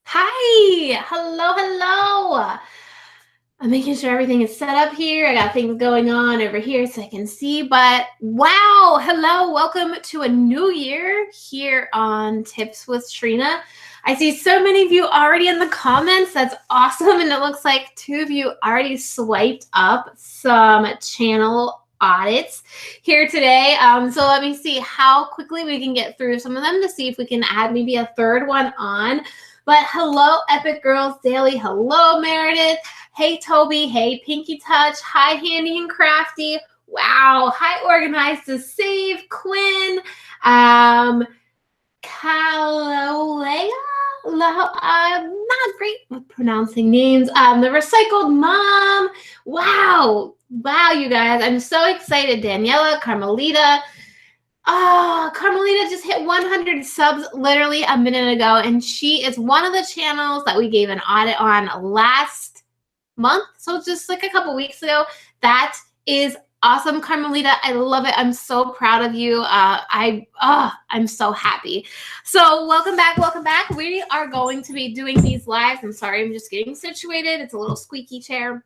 Hi, hello. I'm making sure everything is set up here. I got things going on over here so I can see, but wow, hello, welcome to a new year here on Tips with Trina. I see so many of you already in the comments. That's awesome. And it looks like two of you already swiped up some channel audits here today. So let me see how quickly we can get through some of them to see if we can add maybe a third one on. But hello, Epic Girls Daily. Hello, Meredith. Hey, Toby. Hey, Pinky Touch. Hi, Handy and Crafty. Wow. Hi, Organized to Save. Quinn. Kalolea. I'm not great with pronouncing names. The Recycled Mom. Wow, you guys. I'm so excited. Daniela, Carmelita. Carmelita just hit 100 subs literally a minute ago, and she is one of the channels that we gave an audit on last month. So just like a couple weeks ago. That is awesome, Carmelita. I love it. I'm so proud of you. I'm so happy. So welcome back. We are going to be doing these lives. I'm sorry, I'm just getting situated. It's a little squeaky chair.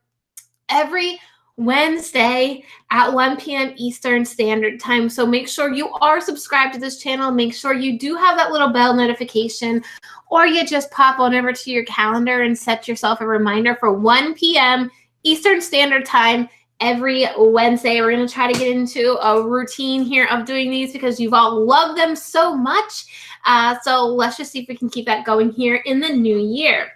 Every Wednesday at 1 p.m. Eastern Standard Time. So make sure you are subscribed to this channel. Make sure you do have that little bell notification, or you just pop on over to your calendar and set yourself a reminder for 1 p.m. Eastern Standard Time every Wednesday. We're going to try to get into a routine here of doing these because you've all loved them so much. So let's just see if we can keep that going here in the new year.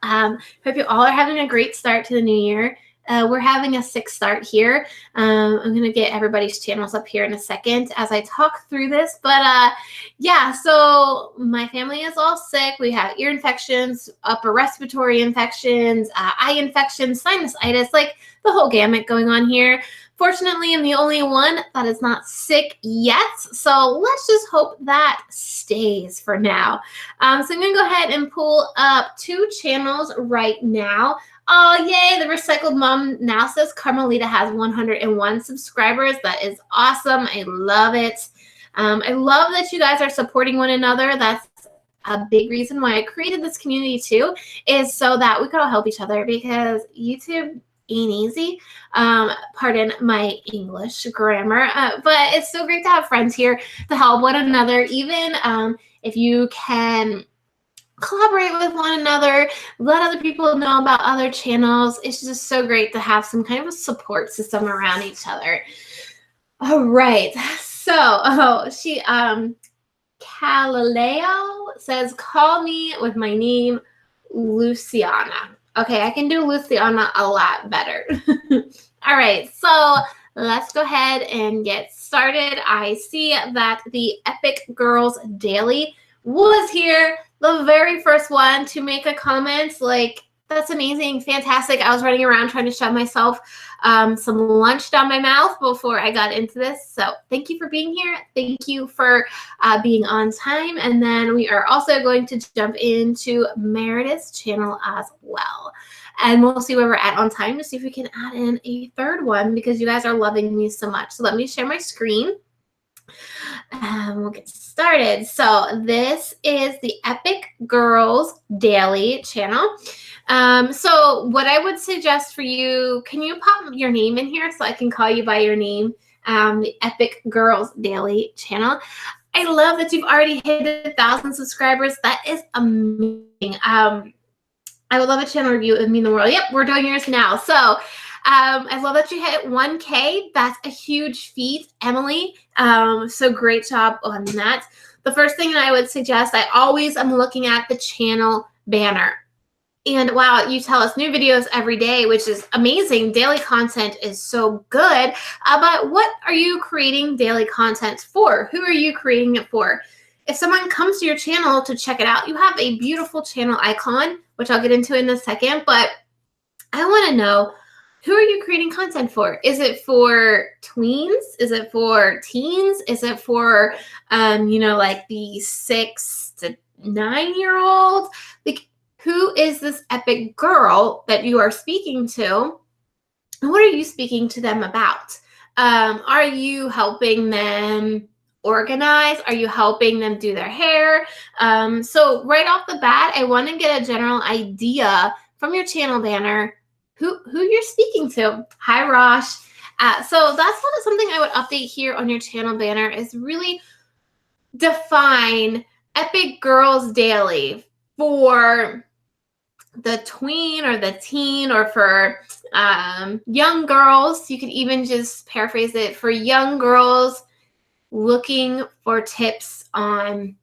Hope you all are having a great start to the new year. We're having a 6 start here. I'm going to get everybody's channels up here in a second as I talk through this. But yeah, so my family is all sick. We have ear infections, upper respiratory infections, eye infections, sinusitis, like the whole gamut going on here. Fortunately, I'm the only one that is not sick yet. So let's just hope that stays for now. So I'm going to go ahead and pull up 2 channels right now. Oh, yay. The Recycled Mom now says Carmelita has 101 subscribers. That is awesome. I love it. I love that you guys are supporting one another. That's a big reason why I created this community too, is so that we could all help each other, because YouTube ain't easy. Pardon my English grammar, but it's so great to have friends here to help one another, even if you can collaborate with one another, let other people know about other channels. It's just so great to have some kind of a support system around each other. All right. So, Galileo says, call me with my name, Luciana. Okay, I can do Luciana a lot better. All right, so let's go ahead and get started. I see that the Epic Girls Daily was here, the very first one to make a comment. Like, that's amazing, fantastic. I was running around trying to shove myself some lunch down my mouth before I got into this. So thank you for being here. Thank you for being on time. And then we are also going to jump into Meredith's channel as well. And we'll see where we're at on time to see if we can add in a third one, because you guys are loving me so much. So let me share my screen. We'll get started. So this is the Epic Girls Daily channel. So what I would suggest for you, can you pop your name in here so I can call you by your name? The Epic Girls Daily channel. I love that you've already hit 1,000 subscribers. That is amazing. I would love a channel review. It would mean the world. Yep, we're doing yours now. So I love that you hit 1K. That's a huge feat, Emily. So great job on that. The first thing I would suggest, I always am looking at the channel banner. And wow, you tell us new videos every day, which is amazing. Daily content is so good. But what are you creating daily content for? Who are you creating it for? If someone comes to your channel to check it out, you have a beautiful channel icon, which I'll get into in a second. But I want to know, who are you creating content for? Is it for tweens? Is it for teens? Is it for, like the 6 to 9-year-old? Like, who is this epic girl that you are speaking to? And what are you speaking to them about? Are you helping them organize? Are you helping them do their hair? So right off the bat, I want to get a general idea from your channel banner who you're speaking to. Hi, Rosh. So that's something I would update here on your channel banner, is really define Epic Girls Daily for the tween or the teen, or for young girls. You could even just paraphrase it for young girls looking for tips on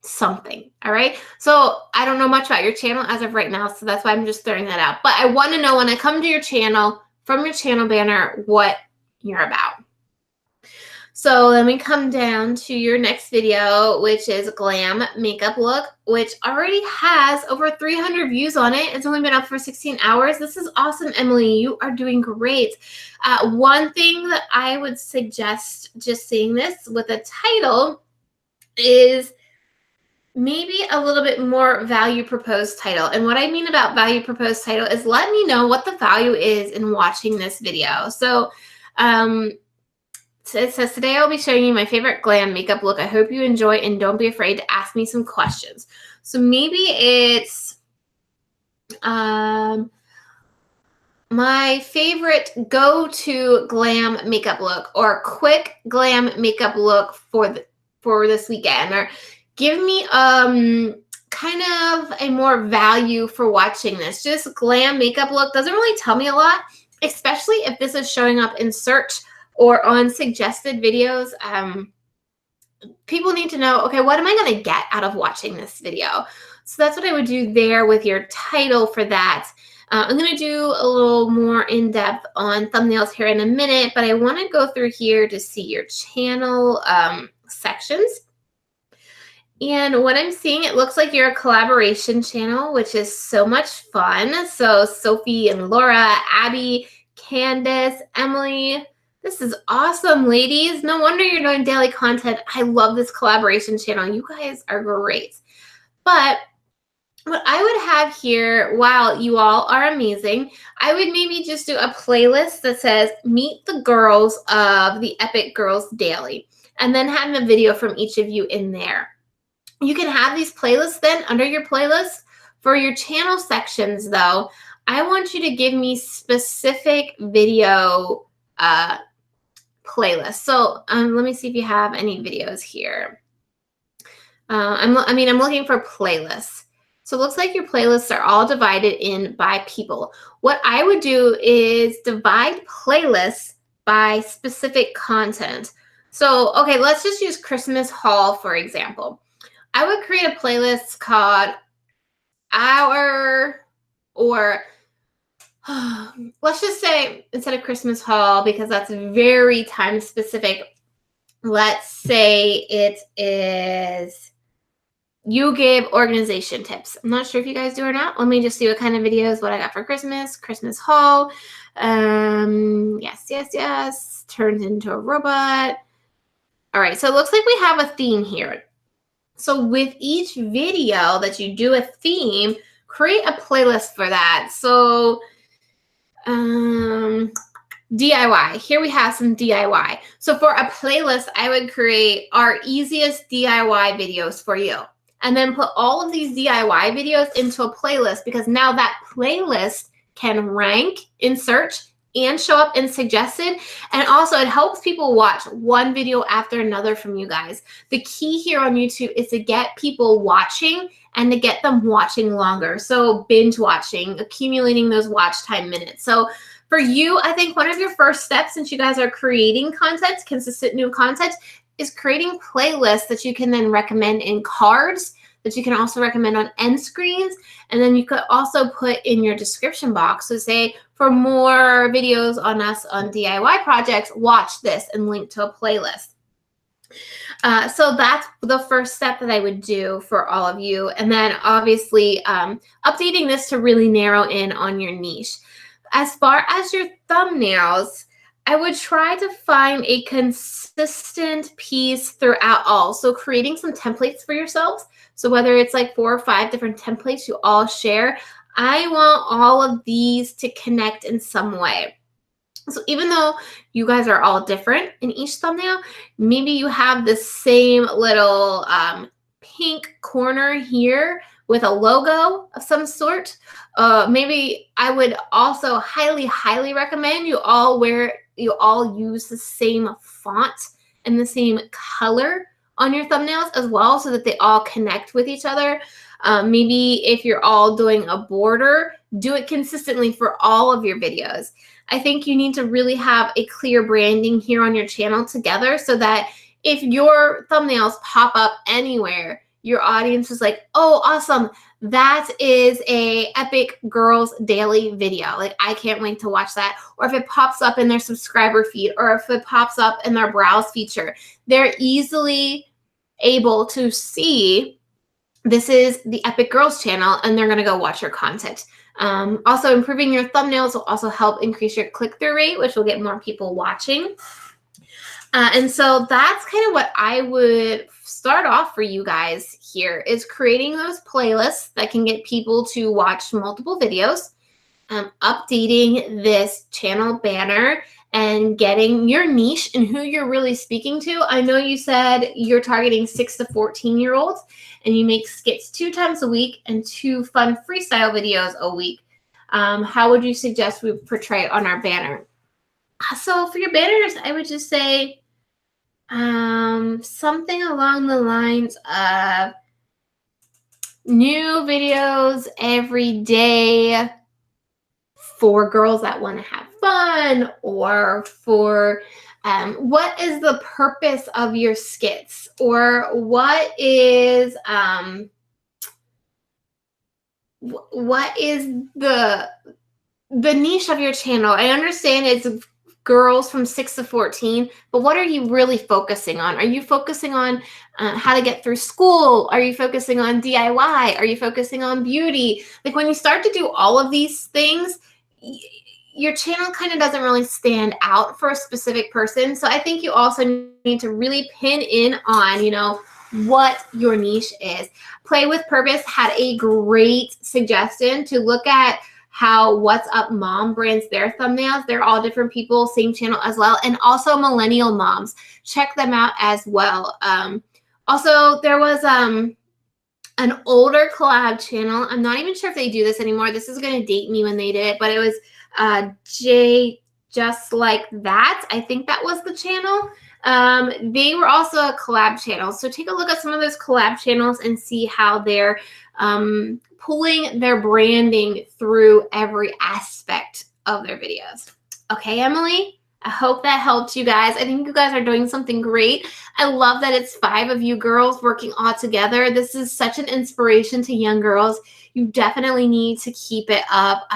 something. All right. So I don't know much about your channel as of right now, so that's why I'm just throwing that out. But I want to know, when I come to your channel, from your channel banner, what you're about. So let me come down to your next video, which is Glam Makeup Look, which already has over 300 views on it. It's only been up for 16 hours. This is awesome, Emily. You are doing great. One thing that I would suggest just seeing this with a title is maybe a little bit more value proposed title. And what I mean about value proposed title is let me know what the value is in watching this video. So, it says, today I'll be showing you my favorite glam makeup look. I hope you enjoy and don't be afraid to ask me some questions. So maybe it's my favorite go-to glam makeup look, or quick glam makeup look for this weekend, or give me kind of a more value for watching this. Just glam makeup look doesn't really tell me a lot, especially if this is showing up in search or on suggested videos. People need to know, okay, what am I going to get out of watching this video? So that's what I would do there with your title for that. I'm going to do a little more in-depth on thumbnails here in a minute, but I want to go through here to see your channel sections. And what I'm seeing, it looks like you're a collaboration channel, which is so much fun. So Sophie and Laura, Abby, Candace, Emily. This is awesome, ladies. No wonder you're doing daily content. I love this collaboration channel. You guys are great. But what I would have here, while you all are amazing, I would maybe just do a playlist that says Meet the Girls of the Epic Girls Daily, and then have a video from each of you in there. You can have these playlists then under your playlist. For your channel sections, though, I want you to give me specific video playlists. So let me see if you have any videos here. I'm looking for playlists. So it looks like your playlists are all divided in by people. What I would do is divide playlists by specific content. So, okay, let's just use Christmas haul, for example. I would create a playlist called let's just say, instead of Christmas haul, because that's very time specific, let's say it is You Give Organization Tips. I'm not sure if you guys do or not. Let me just see what kind of videos, what I got for Christmas haul. Yes. Turns into a robot. All right, so it looks like we have a theme here. So with each video that you do a theme, create a playlist for that. So DIY. Here we have some DIY. So for a playlist, I would create our easiest DIY videos for you, and then put all of these DIY videos into a playlist, because now that playlist can rank in search and show up in suggested. And also it helps people watch one video after another from you guys. The key here on YouTube is to get people watching and to get them watching longer. So binge watching, accumulating those watch time minutes. So for you, I think one of your first steps, since you guys are creating content, consistent new content, is creating playlists that you can then recommend in cards, that you can also recommend on end screens. And then you could also put in your description box. So say, for more videos on us on DIY projects, watch this, and link to a playlist. So that's the first step that I would do for all of you. And then obviously updating this to really narrow in on your niche. As far as your thumbnails, I would try to find a consistent piece throughout all. So creating some templates for yourselves. So whether it's like 4 or 5 different templates you all share, I want all of these to connect in some way. So even though you guys are all different in each thumbnail, maybe you have the same little pink corner here with a logo of some sort. Maybe I would also highly recommend you all use the same font and the same color on your thumbnails as well, so that they all connect with each other. Maybe if you're all doing a border, do it consistently for all of your videos. I think you need to really have a clear branding here on your channel together, so that if your thumbnails pop up anywhere, your audience is like, oh, awesome, that is a epic girls daily video. Like, I can't wait to watch that. Or if it pops up in their subscriber feed, or if it pops up in their browse feature, they're easily able to see this is the Epic Girls channel, and they're going to go watch your content. Also, improving your thumbnails will also help increase your click-through rate, which will get more people watching. And so that's kind of what I would start off for you guys here, is creating those playlists that can get people to watch multiple videos, updating this channel banner, and getting your niche and who you're really speaking to. I know you said you're targeting 6 to 14-year-olds, and you make skits 2 times a week and 2 fun freestyle videos a week. How would you suggest we portray it on our banner? So for your banners, I would just say something along the lines of new videos every day for girls that want to have fun, or for what is the purpose of your skits, or what is the niche of your channel. I understand it's girls from 6 to 14, but what are you really focusing on? Are you focusing on how to get through school? Are you focusing on DIY? Are you focusing on beauty? Like, when you start to do all of these things, your channel kind of doesn't really stand out for a specific person. So I think you also need to really pin in on, what your niche is. Play with Purpose had a great suggestion to look at how What's Up Mom brands their thumbnails. They're all different people, same channel as well. And also Millennial Moms. Check them out as well. Also, there was an older collab channel. I'm not even sure if they do this anymore. This is going to date me when they did it, but it was J Just Like That. I think that was the channel. They were also a collab channel. So take a look at some of those collab channels and see how they're pulling their branding through every aspect of their videos. Okay, Emily? I hope that helped you guys. I think you guys are doing something great. I love that it's 5 of you girls working all together. This is such an inspiration to young girls. You definitely need to keep it up.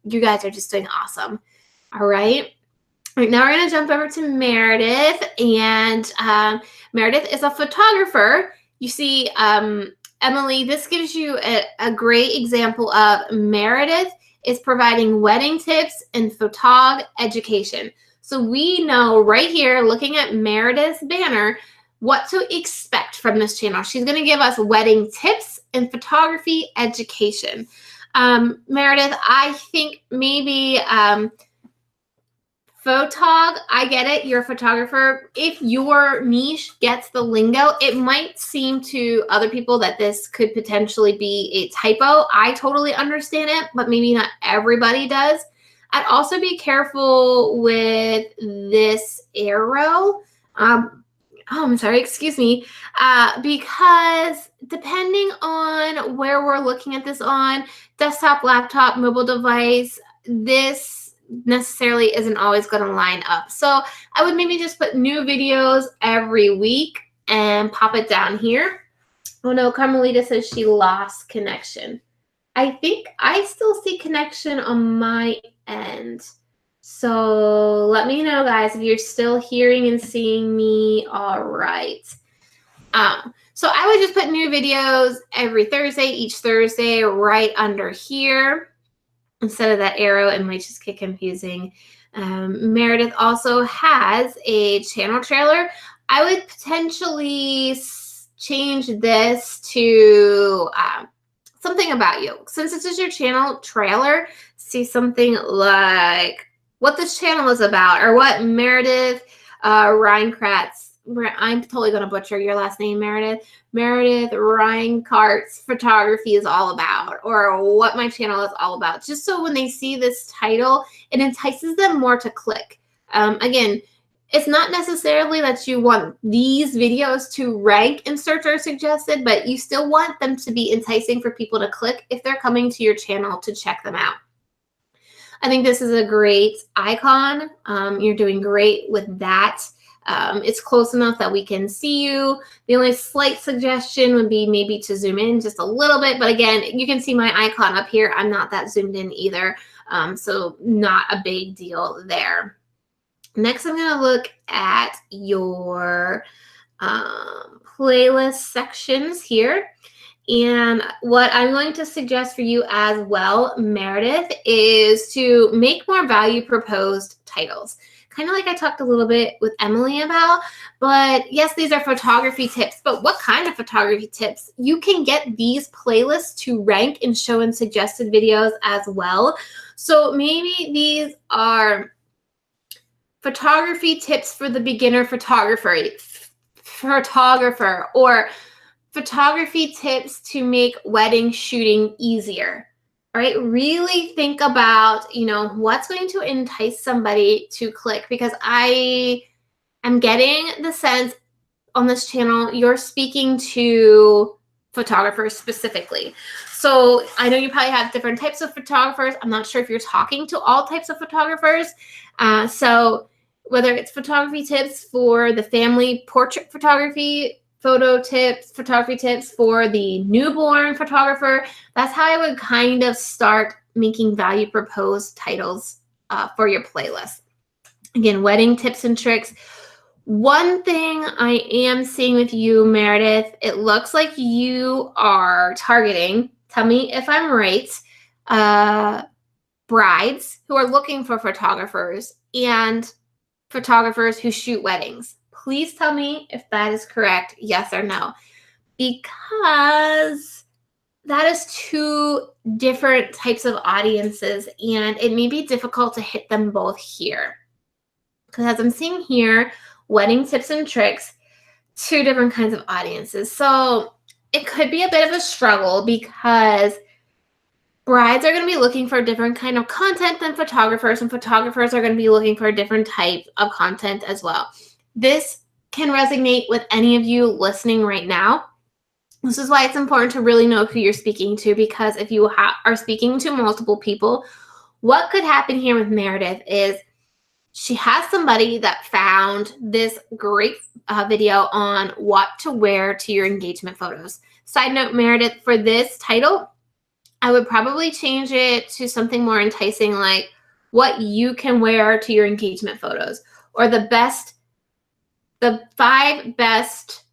You guys are just doing awesome. All right. All right, now we're going to jump over to Meredith. And Meredith is a photographer. You see, Emily, this gives you a great example of Meredith is providing wedding tips and photog education. So we know right here, looking at Meredith's banner, what to expect from this channel. She's going to give us wedding tips and photography education. Meredith, I think maybe photog, I get it, you're a photographer. If your niche gets the lingo, it might seem to other people that this could potentially be a typo. I totally understand it, but maybe not everybody does. I'd also be careful with this arrow. I'm sorry, excuse me. Because depending on where we're looking at this on, desktop, laptop, mobile device, this necessarily isn't always going to line up. So I would maybe just put new videos every week and pop it down here. Oh no, Carmelita says she lost connection. I think I still see connection on my end. So let me know, guys, if you're still hearing and seeing me all right. So I would just put new videos every Thursday, each Thursday right under here. Instead of that arrow, it might just get confusing. Meredith also has a channel trailer. I would potentially change this to something about you. Since this is your channel trailer, see something like what this channel is about, or what Meredith Reinkratz, I'm totally going to butcher your last name, Meredith Reinkart's photography is all about, or what my channel is all about, just so when they see this title, it entices them more to click. Again, it's not necessarily that you want these videos to rank in search or suggested, but you still want them to be enticing for people to click if they're coming to your channel to check them out. I think this is a great icon. You're doing great with that. It's close enough that we can see you. The only slight suggestion would be maybe to zoom in just a little bit. But again, you can see my icon up here. I'm not that zoomed in either. So not a big deal there. Next, I'm going to look at your playlist sections here. And what I'm going to suggest for you as well, Meredith, is to make more value proposed titles. Kind of like I talked a little bit with Emily about, but yes, these are photography tips, but what kind of photography tips? You can get these playlists to rank and show in suggested videos as well. So maybe these are photography tips for the beginner photographer, or photography tips to make wedding shooting easier. All right, really think about, you know, what's going to entice somebody to click, because I am getting the sense on this channel you're speaking to photographers specifically. So I know you probably have different types of photographers. I'm not sure if you're talking to all types of photographers. So whether it's photography tips for the family portrait photography, photography tips for the newborn photographer, that's how I would kind of start making value proposed titles for your playlist. Again, wedding tips and tricks. One thing I am seeing with you, Meredith, it looks like you are targeting, tell me if I'm right, brides who are looking for photographers and photographers who shoot weddings. Please tell me if that is correct, yes or no, because that is two different types of audiences, and it may be difficult to hit them both here. Because as I'm seeing here, wedding tips and tricks, two different kinds of audiences. So it could be a bit of a struggle because brides are going to be looking for a different kind of content than photographers, and photographers are going to be looking for a different type of content as well. This can resonate with any of you listening right now. This is why it's important to really know who you're speaking to, because if you are speaking to multiple people, what could happen here with Meredith is she has somebody that found this great video on what to wear to your engagement photos. Side note, Meredith, for this title, I would probably change it to something more enticing, like what you can wear to your engagement photos, or the 5 best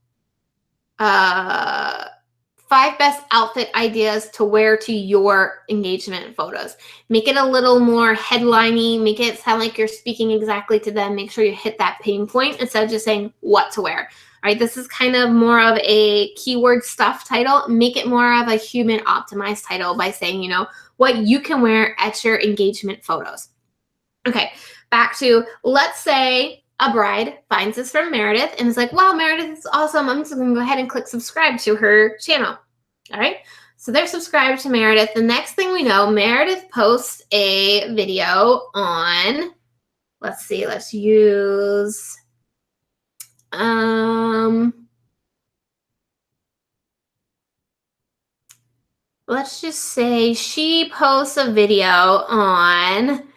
outfit ideas to wear to your engagement photos. Make it a little more headliney, make it sound like you're speaking exactly to them. Make sure you hit that pain point instead of just saying what to wear. All right, this is kind of more of a keyword stuff title. Make it more of a human optimized title by saying, you know, what you can wear at your engagement photos. Okay, back to, let's say a bride finds this from Meredith and is like, wow, Meredith is awesome. I'm just going to go ahead and click subscribe to her channel. All right, so they're subscribed to Meredith. The next thing we know, Meredith posts a video on, let's see, let's use, let's just say she posts a video on,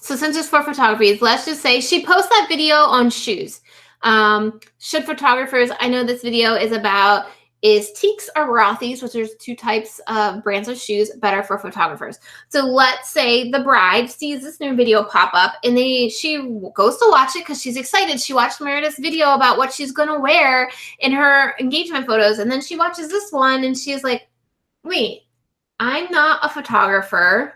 so since it's for photography, let's just say she posts that video on shoes. Should photographers, I know this video is about, is Teeks or Rothy's, which there's 2 types of brands of shoes, better for photographers. So let's say the bride sees this new video pop up and she goes to watch it because she's excited. She watched Meredith's video about what she's going to wear in her engagement photos. And then she watches this one and she's like, wait, I'm not a photographer.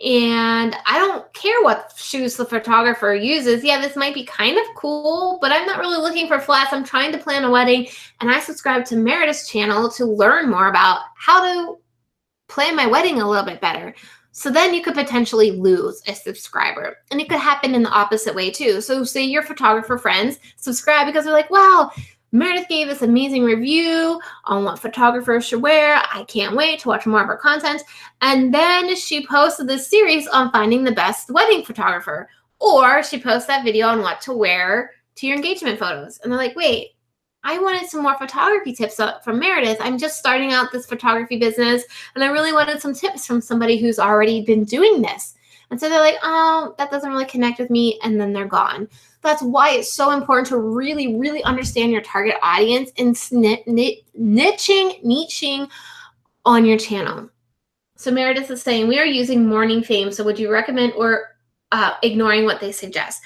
And I don't care what shoes the photographer uses. Yeah, this might be kind of cool, but I'm not really looking for flats. I'm trying to plan a wedding, and I subscribe to Meredith's channel to learn more about how to plan my wedding a little bit better. So then you could potentially lose a subscriber. And it could happen in the opposite way too. So say your photographer friends subscribe because they're like, wow, Meredith gave this amazing review on what photographers should wear. I can't wait to watch more of her content. And then she posted this series on finding the best wedding photographer. Or she posts that video on what to wear to your engagement photos. And they're like, wait, I wanted some more photography tips from Meredith. I'm just starting out this photography business, and I really wanted some tips from somebody who's already been doing this. And so they're like, oh, that doesn't really connect with me, and then they're gone. That's why it's so important to really, really understand your target audience and niching on your channel. So Meredith is saying, we are using morning fame, so would you recommend or ignoring what they suggest?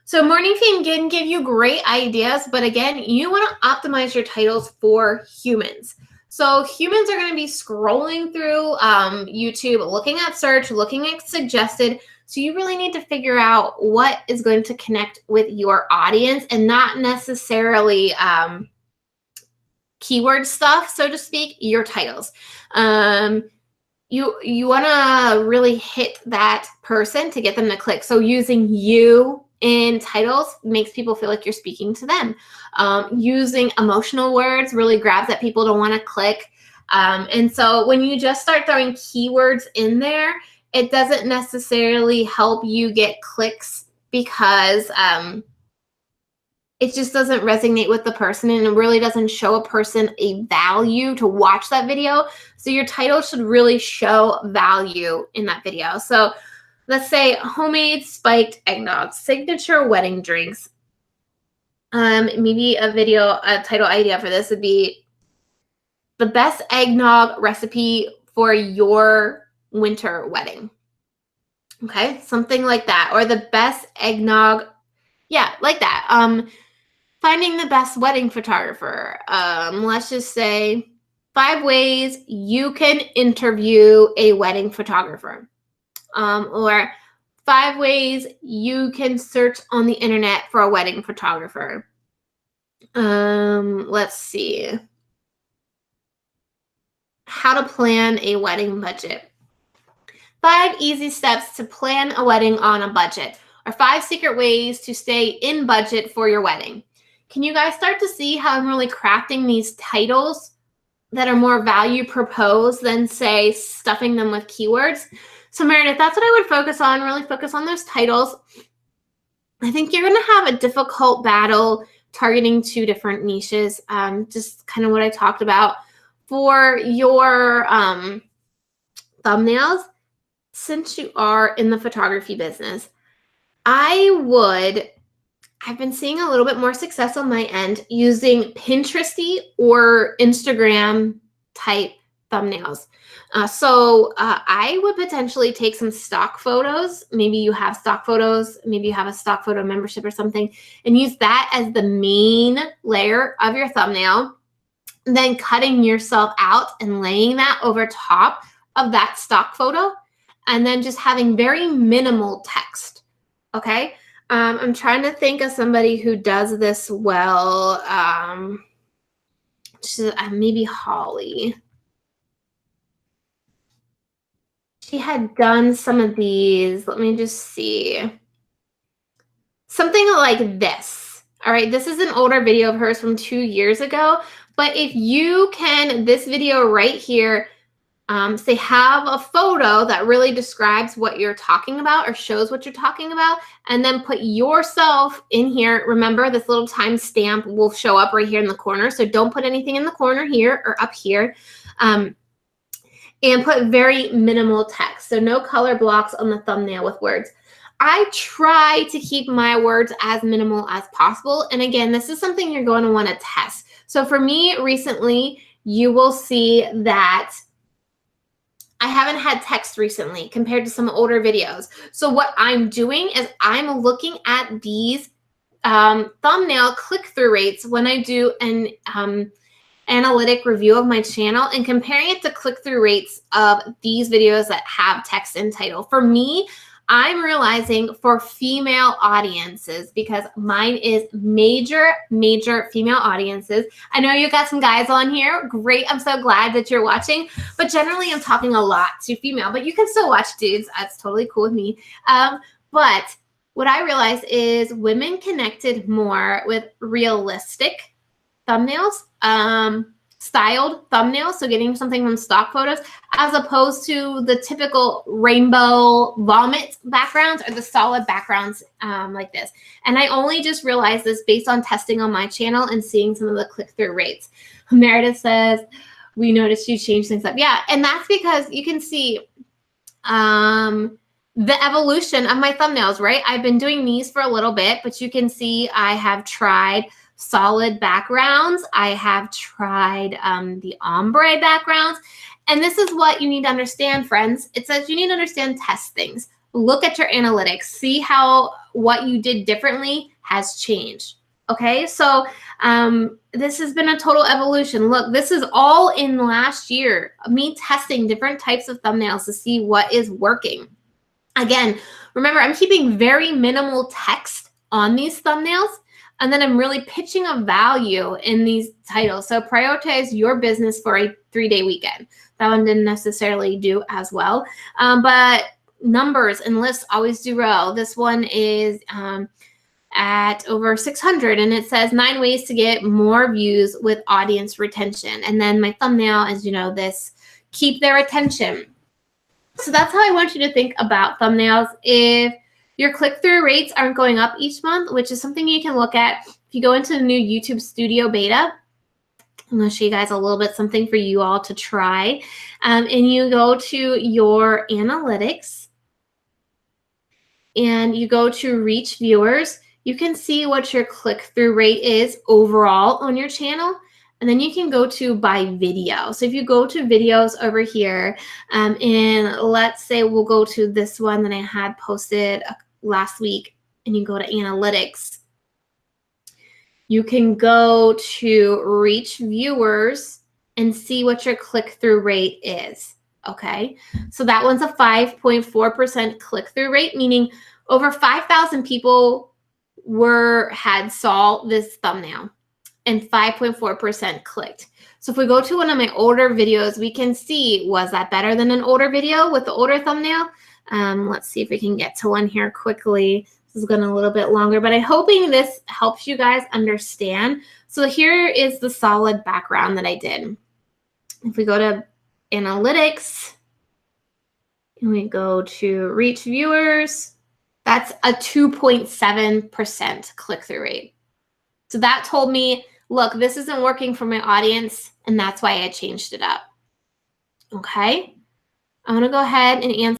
So morning fame can give you great ideas, but again, you want to optimize your titles for humans. So humans are going to be scrolling through YouTube, looking at search, looking at suggested. So you really need to figure out what is going to connect with your audience and not necessarily keyword stuff, so to speak, your titles. You want to really hit that person to get them to click. So using you in titles makes people feel like you're speaking to them. Using emotional words really grabs at people to want to click. And so when you just start throwing keywords in there, it doesn't necessarily help you get clicks because it just doesn't resonate with the person, and it really doesn't show a person a value to watch that video. So your title should really show value in that video. So let's say homemade spiked eggnog, signature wedding drinks. Maybe a title idea for this would be the best eggnog recipe for your winter wedding. Okay, something like that. Or the best eggnog, yeah, like that. Finding the best wedding photographer. Let's just say 5 ways you can interview a wedding photographer. Or 5 ways you can search on the internet for a wedding photographer. Let's see. How to plan a wedding budget. 5 easy steps to plan a wedding on a budget. Or 5 secret ways to stay in budget for your wedding. Can you guys start to see how I'm really crafting these titles that are more value proposed than, say, stuffing them with keywords? So Meredith, that's what I would focus on, really focus on those titles. I think you're going to have a difficult battle targeting 2 different niches, just kind of what I talked about. For your thumbnails, since you are in the photography business, I've been seeing a little bit more success on my end using Pinteresty or Instagram type thumbnails. So I would potentially take some stock photos. Maybe you have stock photos, maybe you have a stock photo membership or something, and use that as the main layer of your thumbnail. Then cutting yourself out and laying that over top of that stock photo, and then just having very minimal text. Okay. I'm trying to think of somebody who does this well. Maybe Holly. She had done some of these. Let me just see. Something like this. All right, this is an older video of hers from 2 years ago. But if you can, this video right here, say have a photo that really describes what you're talking about or shows what you're talking about, and then put yourself in here. Remember, this little timestamp will show up right here in the corner. So don't put anything in the corner here or up here. And put very minimal text. So no color blocks on the thumbnail with words. I try to keep my words as minimal as possible. And again, this is something you're going to want to test. So for me recently, you will see that I haven't had text recently compared to some older videos. So what I'm doing is I'm looking at these thumbnail click-through rates when I do an analytic review of my channel and comparing it to click-through rates of these videos that have text and title. For me, I'm realizing for female audiences, because mine is major female audiences. I know you got some guys on here. Great. I'm so glad that you're watching. But generally, I'm talking a lot to female. But you can still watch dudes. That's totally cool with me. But what I realized is women connected more with realistic thumbnails. Styled thumbnails, so getting something from stock photos, as opposed to the typical rainbow vomit backgrounds or the solid backgrounds like this. And I only just realized this based on testing on my channel and seeing some of the click-through rates. Meredith says, we noticed you changed things up. Yeah, and that's because you can see the evolution of my thumbnails, right? I've been doing these for a little bit, but you can see I have tried solid backgrounds. I have tried the ombre backgrounds. And this is what you need to understand, friends. It says you need to understand test things. Look at your analytics. See how what you did differently has changed. Okay, so this has been a total evolution. Look, this is all in last year. Me testing different types of thumbnails to see what is working. Again, remember, I'm keeping very minimal text on these thumbnails. And then I'm really pitching a value in these titles. So prioritize your business for a 3-day weekend. That one didn't necessarily do as well. But numbers and lists always do well. This one is at over 600. And it says 9 ways to get more views with audience retention. And then my thumbnail is, you know, this, keep their attention. So that's how I want you to think about thumbnails. If your click-through rates aren't going up each month, which is something you can look at. If you go into the new YouTube Studio Beta, I'm going to show you guys a little bit something for you all to try. And you go to your analytics and you go to reach viewers. You can see what your click-through rate is overall on your channel. And then you can go to by video. So if you go to videos over here, and let's say we'll go to this one that I had posted last week, and you go to analytics, you can go to reach viewers and see what your click-through rate is. Okay, so that one's a 5.4% click-through rate, meaning over 5,000 people saw this thumbnail and 5.4% clicked. So if we go to one of my older videos, we can see, was that better than an older video with the older thumbnail? Let's see if we can get to one here quickly. This is going a little bit longer, but I'm hoping this helps you guys understand. So here is the solid background that I did. If we go to analytics and we go to reach viewers, that's a 2.7% click-through rate. So that told me, look, this isn't working for my audience, and that's why I changed it up. Okay, I'm going to go ahead and answer